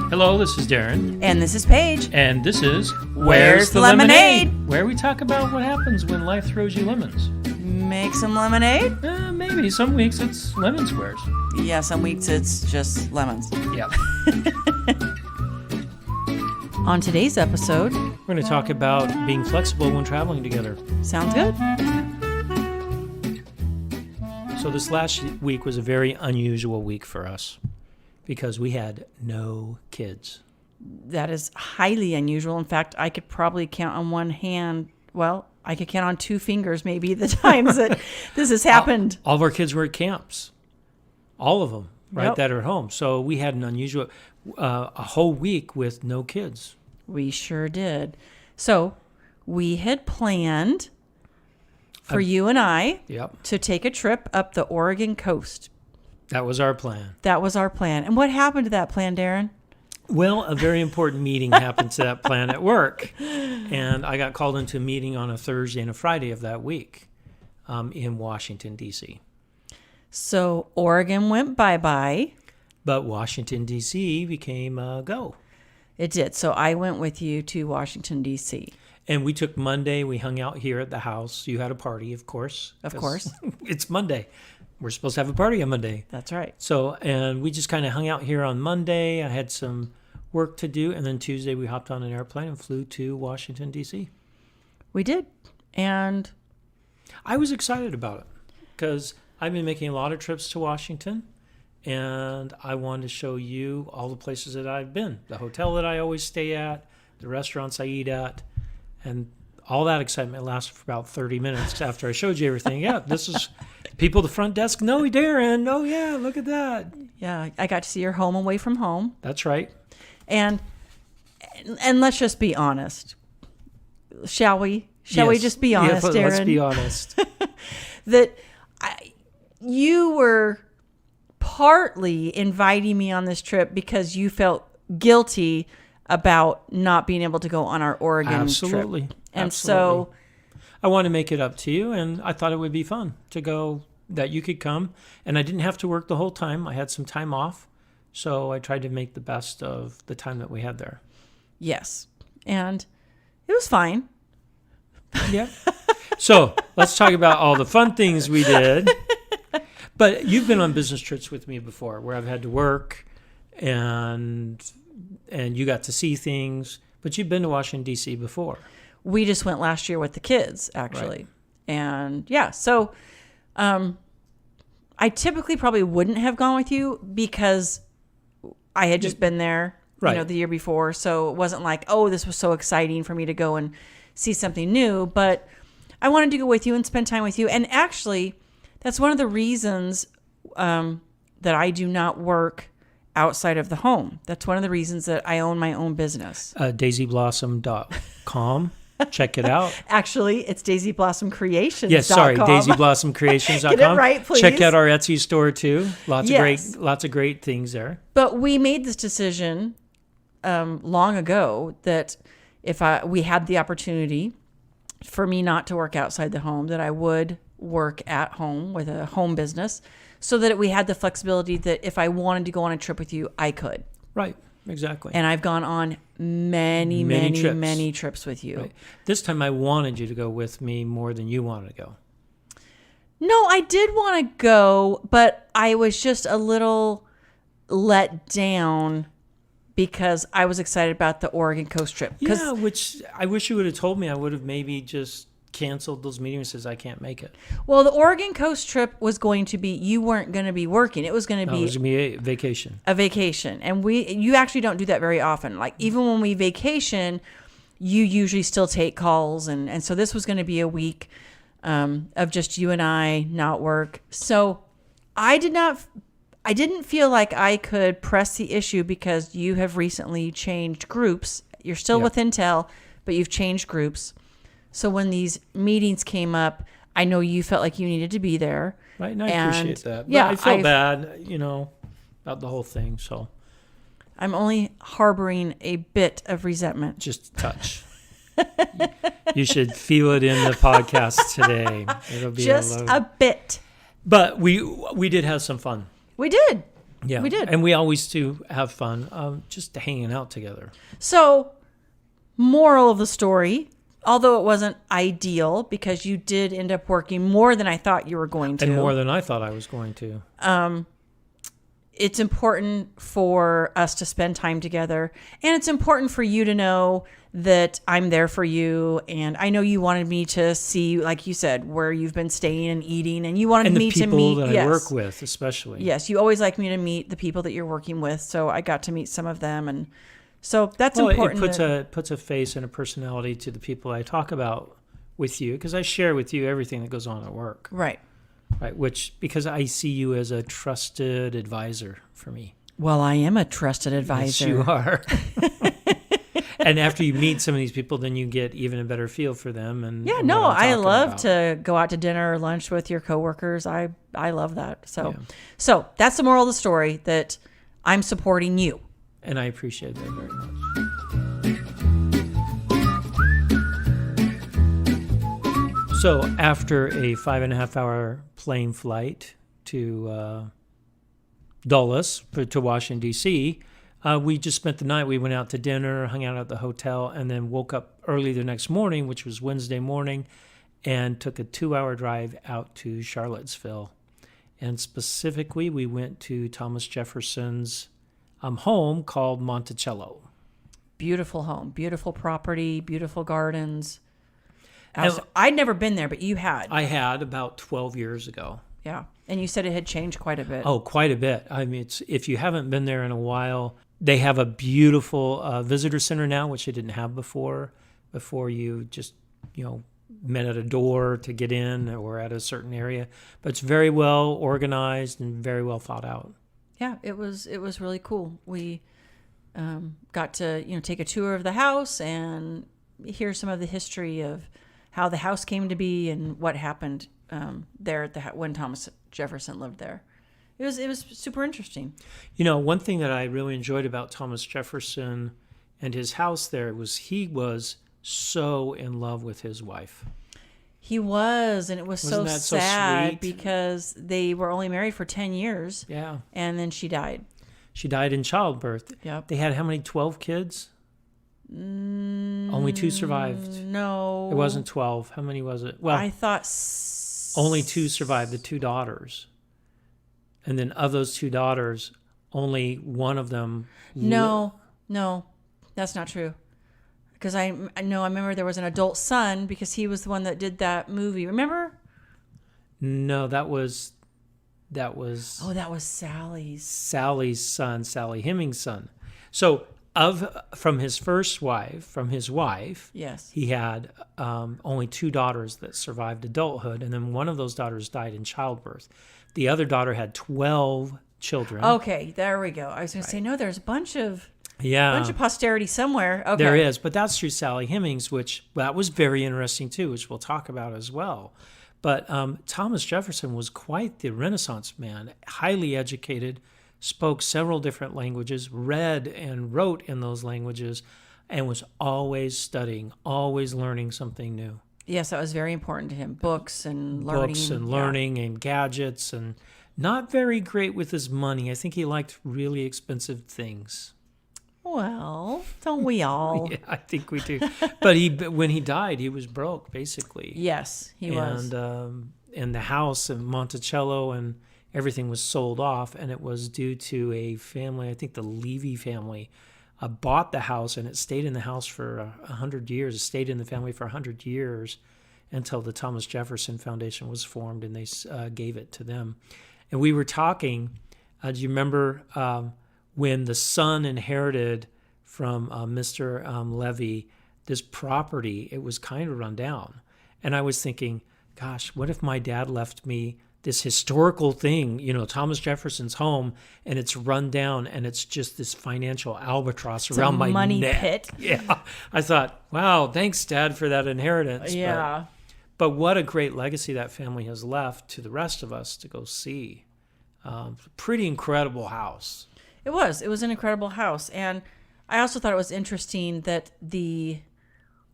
Hello, this is Darren. And this is Paige. And this is Where's the Lemonade? Where we talk about what happens when life throws you lemons. Make some lemonade? Maybe. Some weeks it's lemon squares. Yeah, some weeks it's just lemons. Yeah. On today's episode, We're going to talk about being flexible when traveling together. sounds good? So this last week was a very unusual week for us because we had no kids. That is highly unusual. In fact, I could probably count on one hand. Well, I could count on two fingers maybe the times that this has happened. All of our kids were at camps. All of them, right, Yep. that are at home. So we had an unusual, a whole week with no kids. We sure did. So we had planned for you and I Yep. to take a trip up the Oregon coast. That was our plan. That was our plan. And what happened to that plan, Darren? Well, a very important meeting happened to that plan at work. And I got called into a meeting on a Thursday and a Friday of that week in Washington, D.C. So Oregon went bye-bye. But Washington, D.C. became a go. It did. So I went with you to Washington, D.C. And we took Monday. We hung out here at the house. You had a party, of course. Of course. It's Monday. We're supposed to have a party on Monday. That's right. So, and we just kind of hung out here on Monday. I had some work to do. And then Tuesday we hopped on an airplane and flew to Washington, D.C. We did. And I was excited about it because I've been making a lot of trips to Washington. And I wanted to show you all the places that I've been. The hotel that I always stay at, the restaurants I eat at. And all that excitement lasted for about 30 minutes after I showed you everything. Yeah, this is people at the front desk. No, Darren. Oh, yeah, look at that. yeah, I got to see your home away from home. That's right. And let's just be honest. Shall we? Shall we Yes. just be honest, Yeah, Darren? let's be honest. That you were partly inviting me on this trip because you felt guilty about not being able to go on our Oregon Absolutely. trip. And Absolutely. I want to make it up to you, and I thought it would be fun to go, that you could come. And I didn't have to work the whole time. I had some time off, so I tried to make the best of the time that we had there. yes. And it was fine. Yeah. So let's talk about all the fun things we did. But you've been on business trips with me before where I've had to work and you got to see things, but you've been to Washington, D.C. before. We just went last year with the kids, actually. Right. And yeah, so I typically probably wouldn't have gone with you because I had just been there, Right. the year before. So it wasn't like, oh, this was so exciting for me to go and see something new. But I wanted to go with you and spend time with you. And actually, that's one of the reasons that I do not work outside of the home. That's one of the reasons that I own my own business. DaisyBlossom.com. Check it out. Actually, it's DaisyBlossomCreations.com. Yes, sorry, DaisyBlossomCreations.com. Get it right, please. Check out our Etsy store too. Yes. Lots of great things there. But we made this decision long ago that if we had the opportunity for me not to work outside the home, that I would work at home with a home business so that we had the flexibility that if I wanted to go on a trip with you, I could. Right, exactly. And I've gone on many trips with you. Right. This time I wanted you to go with me more than you wanted to go. No, I did want to go, but I was just a little let down because I was excited about the Oregon coast trip. Yeah, which I wish you would have told me. I would have maybe just canceled those meetings and says I can't make it. Well, the Oregon coast trip was going to be, you weren't going to be working. It was going to No, it be was going to be a vacation. a vacation. And you actually don't do that very often. Like even when we vacation, you usually still take calls. And so this was going to be a week of just you and I not work. So I didn't feel like I could press the issue because you have recently changed groups. You're still with Intel, but you've changed groups. So when these meetings came up, I know you felt like you needed to be there. Right, and I appreciate that. But Yeah, I felt bad, about the whole thing, so. I'm only harboring a bit of resentment. Just a touch. You should feel it in the podcast today. It'll be Just a bit. But we did have some fun. We did. Yeah, we did. And we always do have fun just hanging out together. So, moral of the story, although it wasn't ideal because you did end up working more than I thought you were going to. And more than I thought I was going to. It's important for us to spend time together. And it's important for you to know that I'm there for you. And I know you wanted me to see, like you said, where you've been staying and eating. And you wanted me to meet. And the people that I work with, especially. Yes, you always like me to meet the people that you're working with. So I got to meet some of them. And so that's important. It puts a face and a personality to the people I talk about with you. Because I share with you everything that goes on at work. Right. Right, because I see you as a trusted advisor for me. Well, I am a trusted advisor. Yes, you are. And after you meet some of these people, then you get even a better feel for them. I love to go out to dinner or lunch with your coworkers. I love that. So that's the moral of the story, that I'm supporting you. And I appreciate that very much. So after a 5.5-hour plane flight to Dulles, to Washington, D.C., we just spent the night. We went out to dinner, hung out at the hotel, and then woke up early the next morning, which was Wednesday morning, and took a 2-hour drive out to Charlottesville. And specifically, we went to Thomas Jefferson's home called Monticello. Beautiful home, beautiful property, beautiful gardens. I'd never been there, but you had. I had about 12 years ago. Yeah. And you said it had changed quite a bit. Oh, quite a bit. I mean, if you haven't been there in a while, they have a beautiful visitor center now, which they didn't have before. Before you just, met at a door to get in or at a certain area. But it's very well organized and very well thought out. Yeah, it was really cool. We got to, take a tour of the house and hear some of the history of how the house came to be and what happened there at when Thomas Jefferson lived there. It was super interesting. One thing that I really enjoyed about Thomas Jefferson and his house there was he was so in love with his wife. He was, and it was Wasn't so that so sad sweet? Because they were only married for 10 years. Yeah. And then she died. She died in childbirth. Yep. They had how many, 12 kids? Only 2 survived. No. It wasn't 12. How many was it? Well, I thought only 2 survived, the 2 daughters. And then of those 2 daughters, only one of them... No, that's not true. Because I remember there was an adult son because he was the one that did that movie. Remember? No, that was... Oh, that was Sally's son, Sally Hemings' son. So... From his wife, yes, he had only 2 daughters that survived adulthood, and then one of those daughters died in childbirth. The other daughter had 12 children. Okay, there we go. I was going to say, no, there's a bunch of posterity somewhere. Okay, there is, but that's through Sally Hemings, that was very interesting too, which we'll talk about as well. But Thomas Jefferson was quite the Renaissance man, highly educated, spoke several different languages, read and wrote in those languages, and was always studying, always learning something new. Yes, that was very important to him. Books and learning. And gadgets, and not very great with his money. I think he liked really expensive things. Well, don't we all? Yeah, I think we do. But when he died, he was broke, basically. Yes, he was. And the house in Monticello and everything was sold off, and it was due to a family, I think the Levy family, bought the house, and it stayed in the house for 100 years. It stayed in the family for 100 years until the Thomas Jefferson Foundation was formed, and they gave it to them. And we were talking, do you remember when the son inherited from Mr. Levy this property? It was kind of run down. And I was thinking, gosh, what if my dad left me this historical thing, Thomas Jefferson's home, and it's run down, and it's just this financial albatross around my money neck. Pit. Yeah. I thought, wow, thanks, Dad, for that inheritance. Yeah. But what a great legacy that family has left to the rest of us to go see. Pretty incredible house. It was an incredible house. And I also thought it was interesting that the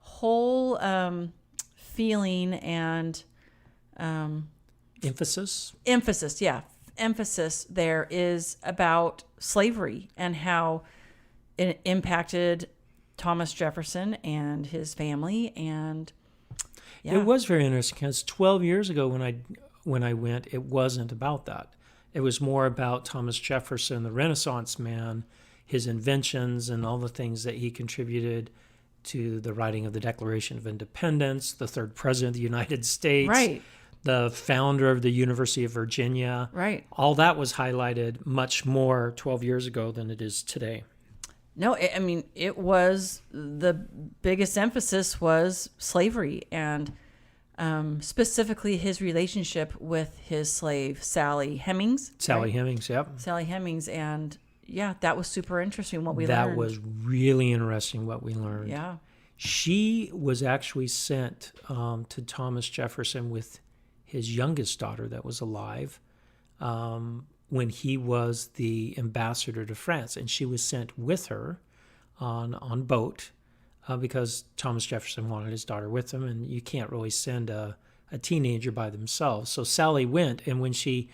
whole feeling and Emphasis emphasis there is about slavery and how it impacted Thomas Jefferson and his family. And It was very interesting because 12 years ago when I went, it wasn't about that. It was more about Thomas Jefferson, the Renaissance man, his inventions and all the things that he contributed to the writing of the Declaration of Independence, the third president of the United States, right, the founder of the University of Virginia. right. All that was highlighted much more 12 years ago than it is today. No, I mean, it was the biggest emphasis was slavery and specifically his relationship with his slave, Sally Hemings. Sally right? Hemings, yep. Sally Hemings. And yeah, that was super interesting what we learned. That was really interesting what we learned. Yeah. She was actually sent to Thomas Jefferson with his youngest daughter that was alive when he was the ambassador to France. And she was sent with her on boat because Thomas Jefferson wanted his daughter with him, and you can't really send a teenager by themselves. So Sally went, and when she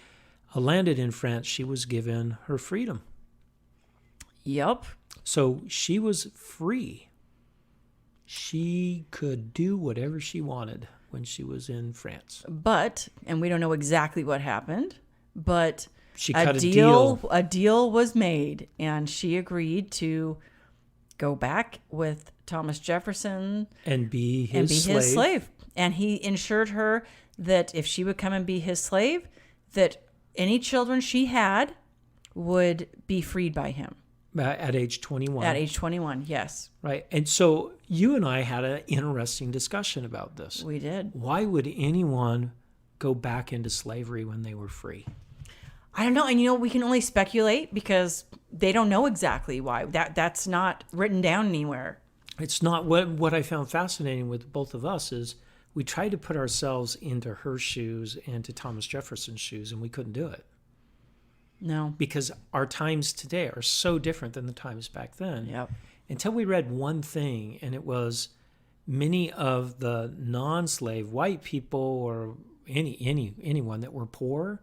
landed in France, she was given her freedom. Yep. So she was free. She could do whatever she wanted when she was in France. But, and we don't know exactly what happened, but She cut a deal. A deal was made, and she agreed to go back with Thomas Jefferson And be his slave. And he assured her that if she would come and be his slave, that any children she had would be freed by him. At age 21. At age 21, yes. Right. And so you and I had an interesting discussion about this. We did. Why would anyone go back into slavery when they were free? I don't know. And, we can only speculate because they don't know exactly why. That's not written down anywhere. It's not what I found fascinating with both of us is we tried to put ourselves into her shoes and to Thomas Jefferson's shoes, and we couldn't do it. No. Because our times today are so different than the times back then. Yep. Until we read one thing, and it was many of the non-slave white people or anyone that were poor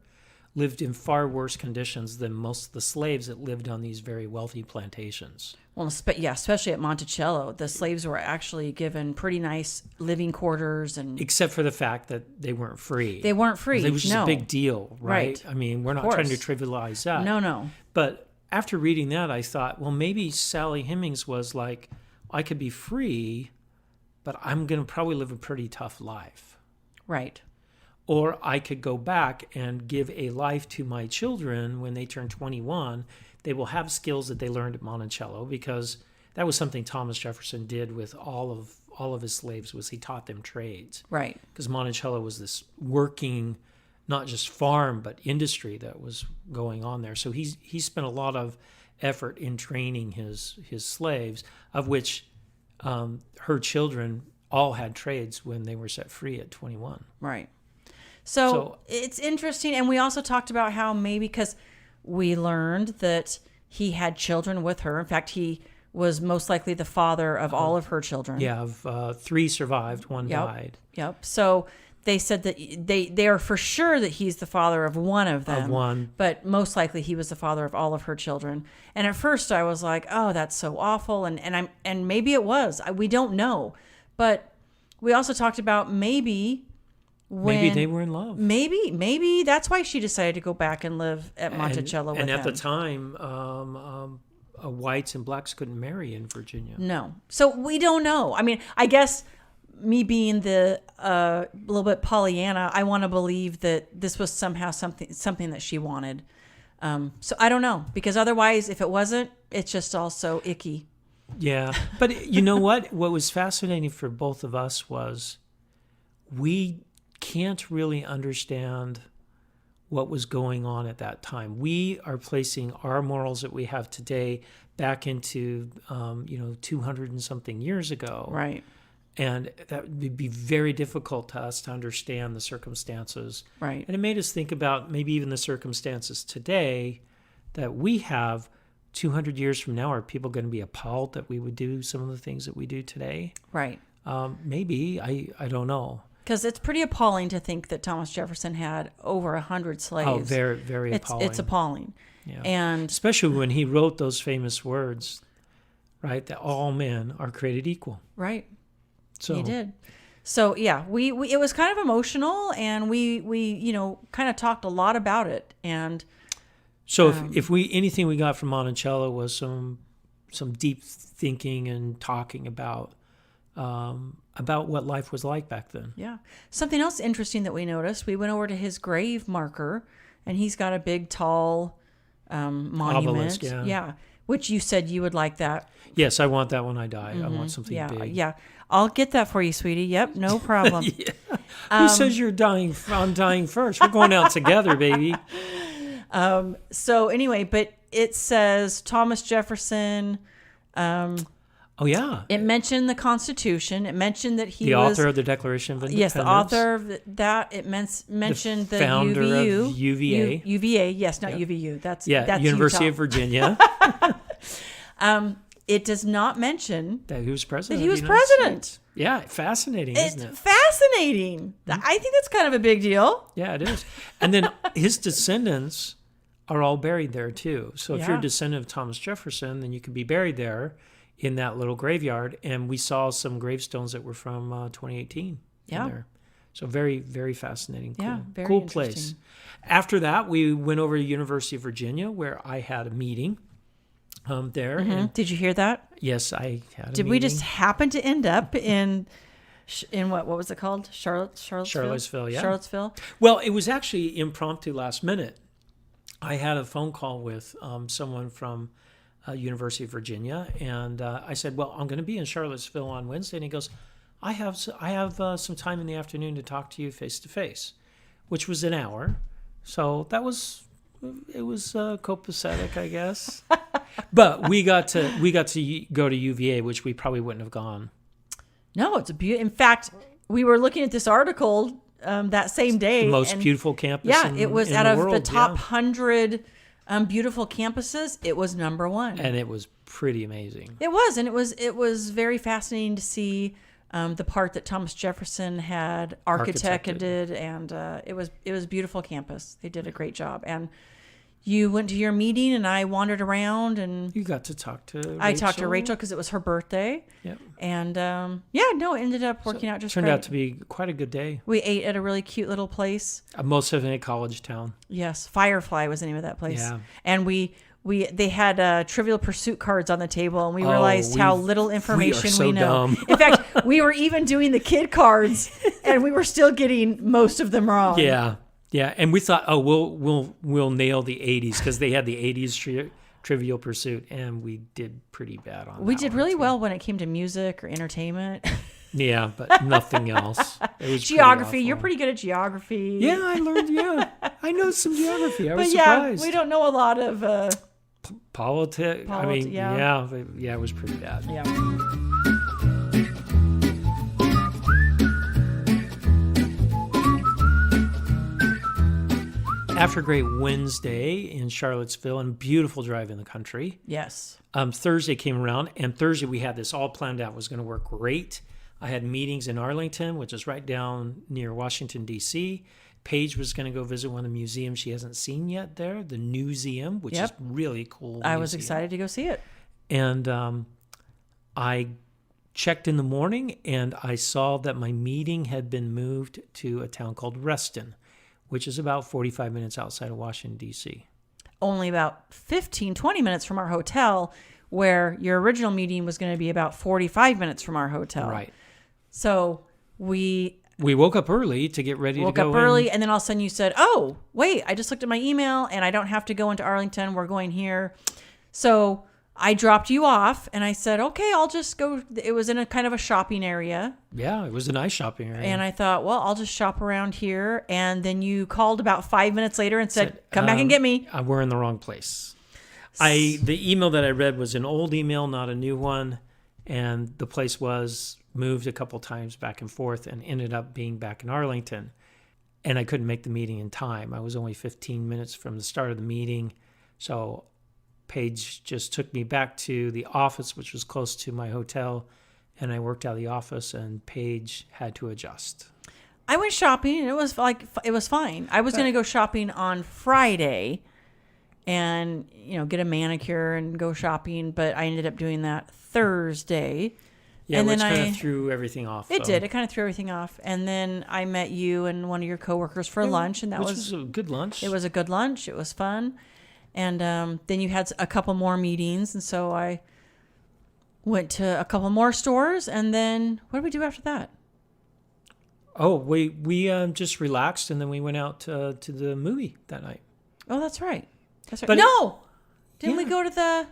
lived in far worse conditions than most of the slaves that lived on these very wealthy plantations. Well, especially at Monticello, the slaves were actually given pretty nice living quarters, and except for the fact that they weren't free. They weren't free. It was just no. a big deal, right? I mean, we're not trying to trivialize that. No. But after reading that, I thought, well, maybe Sally Hemings was like, I could be free, but I'm going to probably live a pretty tough life. Right. Or I could go back and give a life to my children when they turn 21. They will have skills that they learned at Monticello, because that was something Thomas Jefferson did with all of his slaves, was he taught them trades. Right. Because Monticello was this working, not just farm, but industry that was going on there. So he spent a lot of effort in training his slaves, of which her children all had trades when they were set free at 21. Right. So it's interesting. And we also talked about how maybe because we learned that he had children with her. In fact, he was most likely the father of all of her children. Yeah, 3 survived, 1 died. Yep. So they said that they are for sure that he's the father of one of them. Of one. But most likely he was the father of all of her children. And at first I was like, oh, that's so awful. And maybe it was. We don't know. But we also talked about maybe they were in love. Maybe that's why she decided to go back and live at Monticello with him. And at the time, whites and blacks couldn't marry in Virginia. No. So we don't know. I mean, I guess me being the little bit Pollyanna, I want to believe that this was somehow something that she wanted. So I don't know, because otherwise, if it wasn't, it's just all so icky. Yeah. But you know what? What was fascinating for both of us was we can't really understand what was going on at that time. We are placing our morals that we have today back into 200 and something years ago. Right. And that would be very difficult to us to understand the circumstances. Right. And it made us think about maybe even the circumstances today that we have 200 years from now. Are people going to be appalled that we would do some of the things that we do today? Right. Maybe. I don't know. Because it's pretty appalling to think that Thomas Jefferson had over 100 slaves. Oh, very, very appalling. It's appalling. Yeah. And especially when he wrote those famous words, right? That all men are created equal. Right. So he did. So yeah, we it was kind of emotional, and we kind of talked a lot about it. And so if we anything we got from Monticello was some deep thinking and talking about what life was like back then. Yeah. Something else interesting that we noticed, we went over to his grave marker, and he's got a big, tall monument. Obelisk, yeah. Which you said you would like that. Yes, I want that when I die. I want something big. Yeah. I'll get that for you, sweetie. Yep, no problem. Who says you're dying? I'm dying first. We're going out together, baby. So anyway, but it says Thomas Jefferson. Oh, yeah. It mentioned the Constitution. It mentioned that he the was... author of the Declaration of Independence. Yes, the author of that. It mentioned the founder UVU. of UVA. UVA, yes, not UVU. That's University Utah. of Virginia. It does not mention that he was president. That he was president. Yeah, fascinating, isn't it? It's fascinating. I think that's kind of a big deal. Yeah, it is. And then his descendants are all buried there, too. So if you're a descendant of Thomas Jefferson, then you could be buried there in that little graveyard. And we saw some gravestones that were from 2018 in there. So very, very fascinating. Cool, very cool place. interesting. After that, we went over to University of Virginia, where I had a meeting there. Mm-hmm. And did you hear that? yes, I had a Did meeting. we just happen to end up in what was it called? Charlottesville? Charlottesville. Well, it was actually impromptu last minute. I had a phone call with someone from University of Virginia, and I said, well, I'm going to be in Charlottesville on Wednesday. And he goes, I have some time in the afternoon to talk to you face to face, which was an hour. So it was copacetic, I guess. But we got to go to UVA, which we probably wouldn't have gone. No, it's a beautiful. In fact, we were looking at this article that same day. The most beautiful campus. Yeah, it was in out the of world, the top 100 beautiful campuses. It was number one, and it was pretty amazing. It was, and it was very fascinating to see the part that Thomas Jefferson had architected, and it was a beautiful campus. They did a great job, and you went to your meeting, and I wandered around, and you got to talk to Rachel. I talked to Rachel because it was her birthday. Yep. And it ended up working out just turned great. out to be quite a good day. We ate at a really cute little place. Most of it in a college town. Yes, Firefly was the name of that place. Yeah. And they had Trivial Pursuit cards on the table, and we realized how little information we know. Dumb. In fact, we were even doing the kid cards, and we were still getting most of them wrong. Yeah. Yeah, and we thought, we'll nail the 80s because they had the 80s Trivial Pursuit, and we did pretty bad on that. We did really well when it came to music or entertainment. Yeah, but nothing else. It was geography. You're pretty good at geography. Yeah, I learned. Yeah, I know some geography. I was surprised. Yeah, we don't know a lot of politics. I mean, yeah, it was pretty bad. Yeah. After a great Wednesday in Charlottesville and beautiful drive in the country. Yes. Thursday came around, and Thursday we had this all planned out. It was going to work great. I had meetings in Arlington, which is right down near Washington, D.C. Paige was going to go visit one of the museums she hasn't seen yet there, the Newseum, which is really cool. I was excited to go see it. And I checked in the morning, and I saw that my meeting had been moved to a town called Reston, which is about 45 minutes outside of Washington, D.C. Only about 20 minutes from our hotel, where your original meeting was going to be about 45 minutes from our hotel. Right. So we woke up early to get ready to go early, and then all of a sudden you said, oh, wait, I just looked at my email, and I don't have to go into Arlington. We're going here. So I dropped you off, and I said, okay, I'll just go. It was in a kind of a shopping area. Yeah, it was a nice shopping area. And I thought, well, I'll just shop around here. And then you called about 5 minutes later and said, come back and get me. We're in the wrong place. The email that I read was an old email, not a new one. And the place was moved a couple times back and forth and ended up being back in Arlington. And I couldn't make the meeting in time. I was only 15 minutes from the start of the meeting. So Paige just took me back to the office, which was close to my hotel, and I worked out of the office, and Paige had to adjust. I went shopping, and it was fine. I was going to go shopping on Friday and, get a manicure and go shopping, but I ended up doing that Thursday. Yeah, and which then kind of threw everything off. It did. It kind of threw everything off. And then I met you and one of your coworkers for lunch, and which was a good lunch. It was a good lunch. It was fun. And then you had a couple more meetings, and so I went to a couple more stores, and then what did we do after that? Oh, we just relaxed, and then we went out to the movie that night. Oh, that's right. That's right. But Didn't we go to the?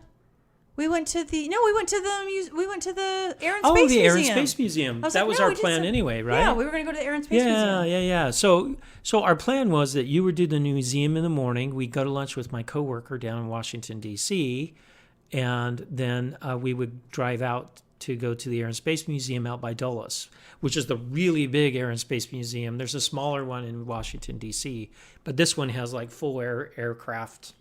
We went to the Air and Space Museum. Oh, the Air and Space Museum. That was our plan anyway, right? Yeah, we were going to go to the Air and Space Museum. Yeah. So our plan was that you would do the museum in the morning. We'd go to lunch with my coworker down in Washington, D.C., and then we would drive out to go to the Air and Space Museum out by Dulles, which is the really big Air and Space Museum. There's a smaller one in Washington, D.C., but this one has like full aircraft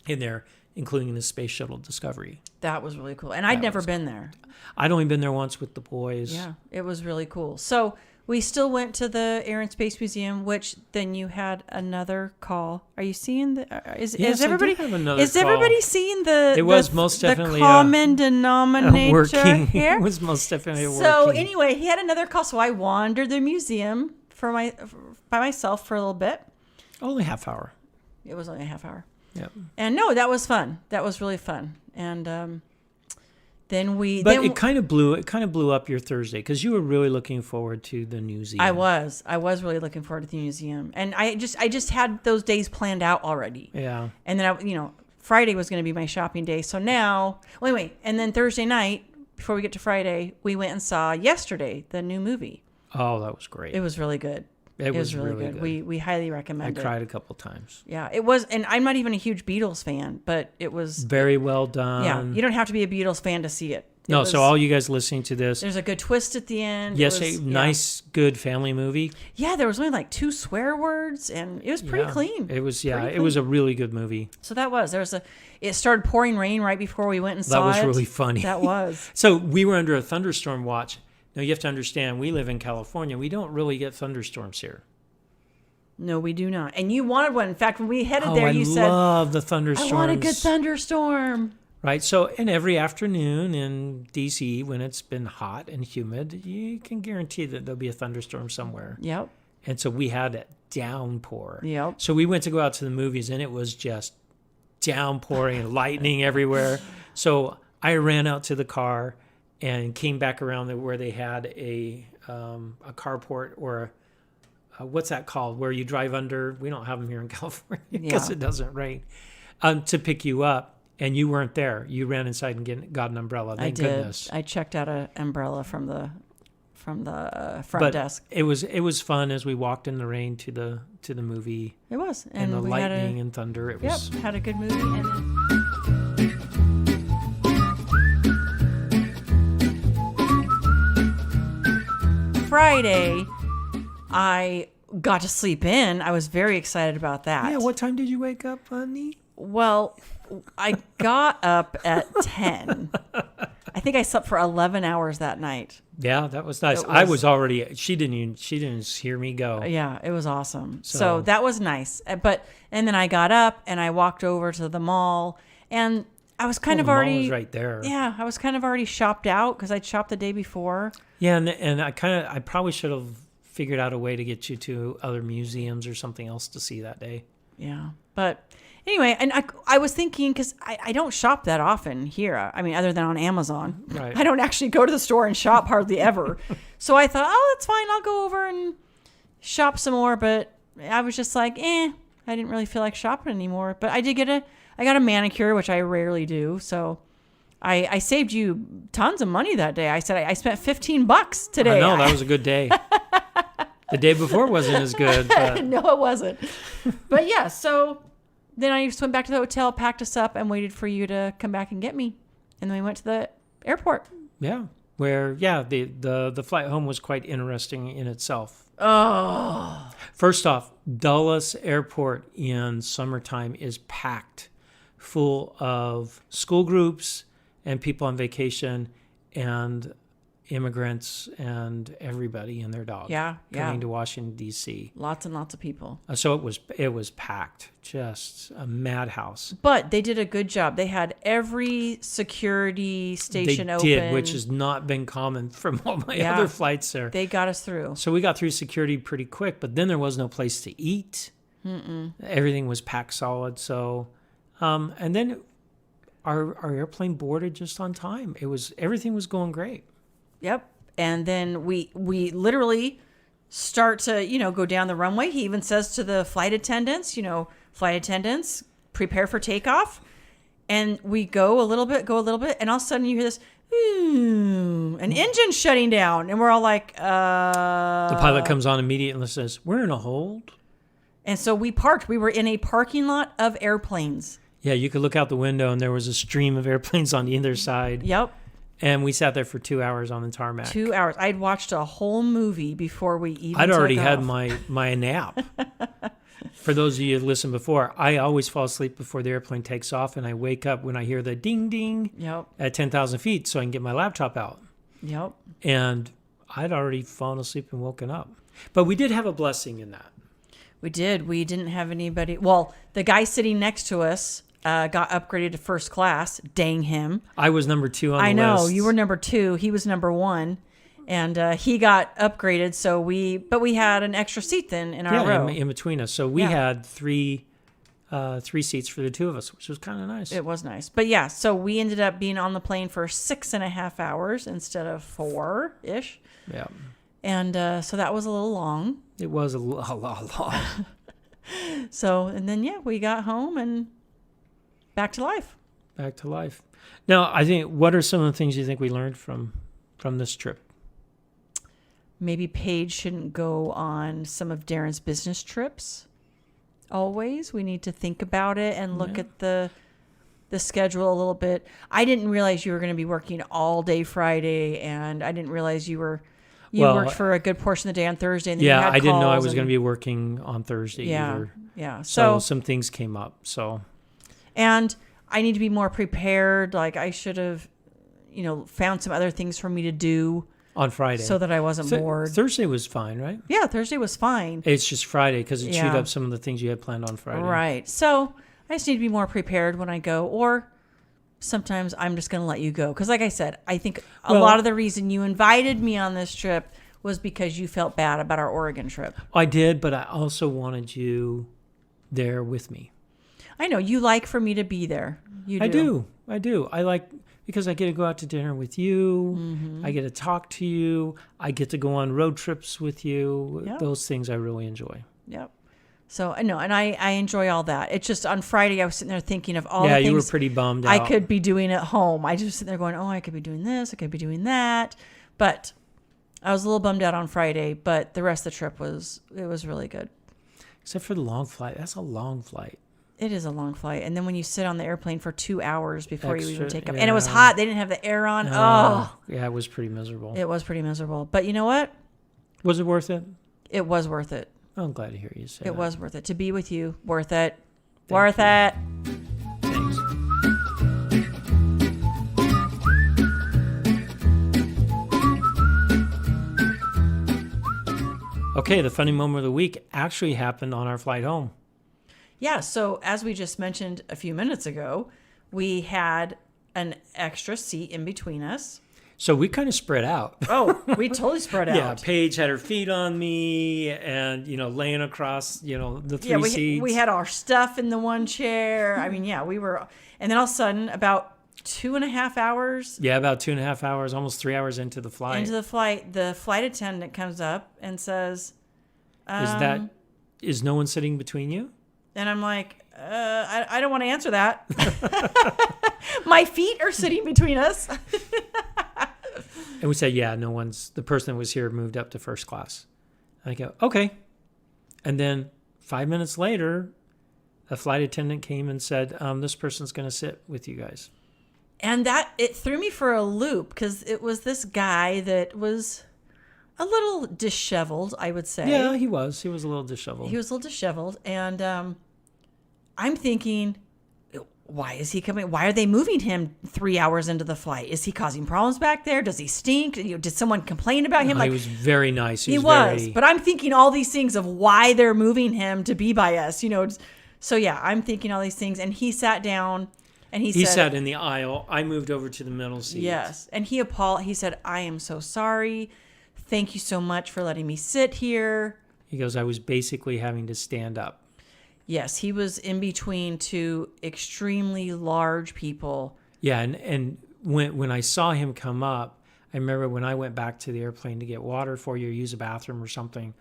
in there, including the Space Shuttle Discovery. That was really cool. And I'd never been there. I'd only been there once with the boys. Yeah, it was really cool. So we still went to the Air and Space Museum, which then you had another call. Are you seeing the? Is everybody? I did have another is call. everybody seeing the? It was most definitely the common denominator working. here. It was most definitely working. So anyway, he had another call. So I wandered the museum by myself for a little bit. Only half hour. It was only a half hour. Yep. And no, that was fun. That was really fun. And then we. But it kind of blew up your Thursday because you were really looking forward to the museum. I was really looking forward to the museum, and I just had those days planned out already. Yeah. And then Friday was going to be my shopping day. So now, wait, and then Thursday night, before we get to Friday, we went and saw yesterday the new movie. Oh, that was great. It was really good. It was really good. We highly recommend it. I cried a couple times. Yeah, it was, and I'm not even a huge Beatles fan, but it was very well done. Yeah, you don't have to be a Beatles fan to see it. So all you guys listening to this, there's a good twist at the end. Yes, a nice, good family movie. Yeah, there was only like 2 swear words, and it was pretty clean. It was it was a really good movie. So that was it started pouring rain right before we went and saw it. That was really funny. That was. So we were under a thunderstorm watch. Now you have to understand, we live in California. We don't really get thunderstorms here. No, we do not. And you wanted one. In fact, when we headed there, you said, I love the thunderstorms. I want a good thunderstorm. Right. So, and every afternoon in D.C., when it's been hot and humid, you can guarantee that there'll be a thunderstorm somewhere. Yep. And so we had a downpour. Yep. So we went to go out to the movies, and it was just downpouring, lightning everywhere. So I ran out to the car and came back around where they had a carport or what's that called? Where you drive under? We don't have them here in California because it doesn't rain. To pick you up, and you weren't there. You ran inside and got an umbrella. Thank goodness. I checked out an umbrella from the front desk. It was fun as we walked in the rain to the movie. It was, and the lightning and thunder. It was. Had a good movie. And then Friday, I got to sleep in. I was very excited about that. Yeah, what time did you wake up, honey? Well, I got up at 10. I think I slept for 11 hours that night. Yeah, that was nice. I was already. She didn't hear me go. Yeah, it was awesome. So that was nice. And then I got up and I walked over to the mall, and I was kind of already. The mall was right there. Yeah, I was kind of already shopped out because I'd shopped the day before. Yeah, and I probably should have figured out a way to get you to other museums or something else to see that day. Yeah, but anyway, and I was thinking, because I don't shop that often here. I mean, other than on Amazon. Right. I don't actually go to the store and shop hardly ever. So I thought, that's fine. I'll go over and shop some more. But I was just like, I didn't really feel like shopping anymore. But I got a manicure, which I rarely do. So I saved you tons of money that day. I said I spent $15 today. I know, that was a good day. The day before wasn't as good. But. No, it wasn't. But yeah, so then I just went back to the hotel, packed us up, and waited for you to come back and get me. And then we went to the airport. Yeah, the flight home was quite interesting in itself. Oh. First off, Dulles Airport in summertime is packed full of school groups and people on vacation, and immigrants and everybody and their dog. Coming to Washington D.C. Lots and lots of people. So it was packed, just a madhouse. But they did a good job. They had every security station open. They did, which has not been common from all my other flights there. They got us through. So we got through security pretty quick, but then there was no place to eat. Everything was packed solid. So, and then our airplane boarded just on time. Everything was going great. Yep. And then we literally start to, go down the runway. He even says to the flight attendants, prepare for takeoff. And we go a little bit, and all of a sudden you hear this, an engine shutting down. And we're all like, The pilot comes on immediately and says, "We're in a hold." And so we parked. We were in a parking lot of airplanes. Yeah, you could look out the window and there was a stream of airplanes on either side. Yep. And we sat there for 2 hours on the tarmac. 2 hours. I'd watched a whole movie before we even I'd already took had off. my nap. For those of you who listened before, I always fall asleep before the airplane takes off, and I wake up when I hear the ding ding at 10,000 feet so I can get my laptop out. Yep. And I'd already fallen asleep and woken up. But we did have a blessing in that. We did. We didn't have anybody. Well, the guy sitting next to us got upgraded to first class. Dang him. I was number 2 on the list. I know. You were number 2. He was number 1. And he got upgraded. But we had an extra seat then in our row. in between us. So we had three seats for the 2 of us, which was kind of nice. It was nice. But yeah, so we ended up being on the plane for 6.5 hours instead of 4-ish. Yeah. And so that was a little long. It was a lot long. So, and then, we got home and back to life. Back to life. Now, I think, what are some of the things you think we learned from this trip? Maybe Paige shouldn't go on some of Darren's business trips. Always. We need to think about it and look at the schedule a little bit. I didn't realize you were going to be working all day Friday, and I didn't realize you worked for a good portion of the day on Thursday. And then you had I didn't know I was calls going to be working on Thursday either. Yeah. So some things came up. So, and I need to be more prepared. Like I should have, found some other things for me to do on Friday so that I wasn't bored. Thursday was fine, right? Yeah, Thursday was fine. It's just Friday because it chewed up some of the things you had planned on Friday. Right. So I just need to be more prepared when I go, or sometimes I'm just going to let you go. Because like I said, I think a lot of the reason you invited me on this trip was because you felt bad about our Oregon trip. I did, but I also wanted you there with me. I know. You like for me to be there. You do. I do. I like, because I get to go out to dinner with you. I get to talk to you. I get to go on road trips with you. Yep. Those things I really enjoy. Yep. So I know, and I enjoy all that. It's just on Friday I was sitting there thinking of all the things you were pretty bummed out. I could be doing at home. I just sit there going, I could be doing this, I could be doing that. But I was a little bummed out on Friday, but the rest of the trip was really good. Except for the long flight. That's a long flight. It is a long flight. And then when you sit on the airplane for 2 hours before you even take off. Yeah. And it was hot. They didn't have the air on. Oh. Yeah, it was pretty miserable. It was pretty miserable. But you know what? Was it worth it? It was worth it. Oh, I'm glad to hear you say that. It was worth it. To be with you, worth it. Thank worth you. it. Thanks. Okay, the funny moment of the week actually happened on our flight home. Yeah, so as we just mentioned a few minutes ago, we had an extra seat in between us. So we kind of spread out. Oh, we totally spread out. Yeah, Paige had her feet on me and, laying across, the three seats. We had our stuff in the one chair. I mean, we were. And then all of a sudden, about 2.5 hours. Yeah, about 2.5 hours, almost 3 hours into the flight. The flight attendant comes up and says, is no one sitting between you? And I'm like, I don't want to answer that. My feet are sitting between us. And we said, the person that was here moved up to first class. And I go, okay. And then 5 minutes later, a flight attendant came and said, this person's going to sit with you guys. And it threw me for a loop because it was this guy that was a little disheveled, I would say. Yeah, he was. He was a little disheveled. And I'm thinking, why is he coming? Why are they moving him 3 hours into the flight? Is he causing problems back there? Does he stink? Did someone complain about him? No, he was very nice. He was. But I'm thinking all these things of why they're moving him to be by us, So yeah, I'm thinking all these things. And he sat down and he sat in the aisle. I moved over to the middle seat. Yes. And he said, I am so sorry. Thank you so much for letting me sit here. He goes, I was basically having to stand up. Yes, he was in between two extremely large people. Yeah, and when I saw him come up, I remember when I went back to the airplane to get water for you or use a bathroom or something,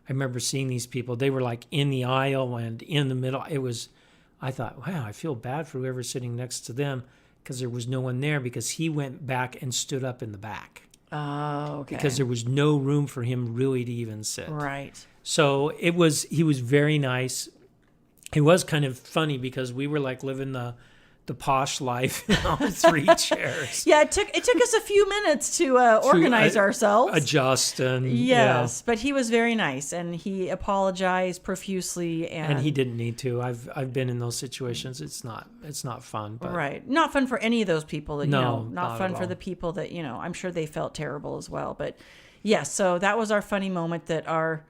I remember seeing these people. They were like in the aisle and in the middle. I thought, wow, I feel bad for whoever's sitting next to them because there was no one there because he went back and stood up in the back. Oh, okay. Because there was no room for him really to even sit. Right. So he was very nice. It was kind of funny because we were like living the posh life, 3 chairs. Yeah, it took us a few minutes to organize ourselves, adjust, and yes. But he was very nice, and he apologized profusely, and he didn't need to. I've been in those situations. It's not fun, but right, not fun for any of those people. That not fun for all. the people that I'm sure they felt terrible as well. But yes, so that was our funny moment. That our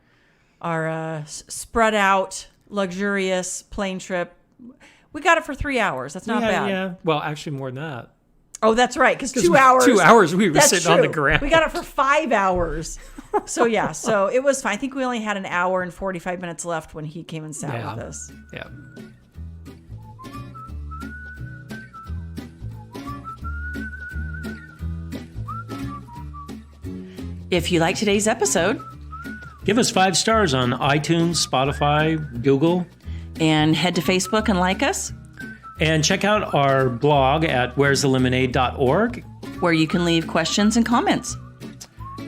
spread out, luxurious plane trip. We got it for 3 hours. That's not bad. Yeah. Well, actually more than that. Oh, that's right. Because 2 hours. 2 hours we were sitting true. on the ground. We got it for 5 hours. So yeah, so it was fine. I think we only had an hour and 45 minutes left when he came and sat with us. Yeah. If you like today's episode, give us 5 stars on iTunes, Spotify, Google. And head to Facebook and like us. And check out our blog at where'sthelemonade.org. Where you can leave questions and comments.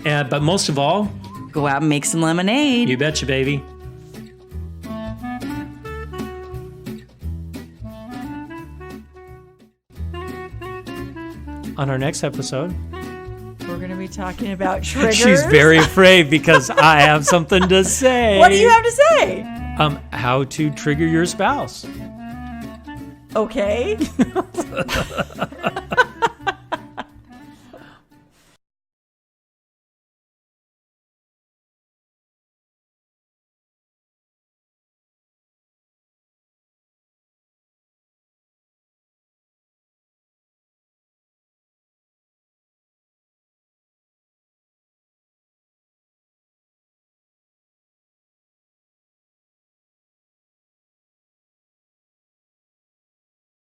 But most of all, go out and make some lemonade. You betcha, baby. On our next episode, we're going to be talking about triggers. She's very afraid because I have something to say. What do you have to say? How to trigger your spouse. Okay.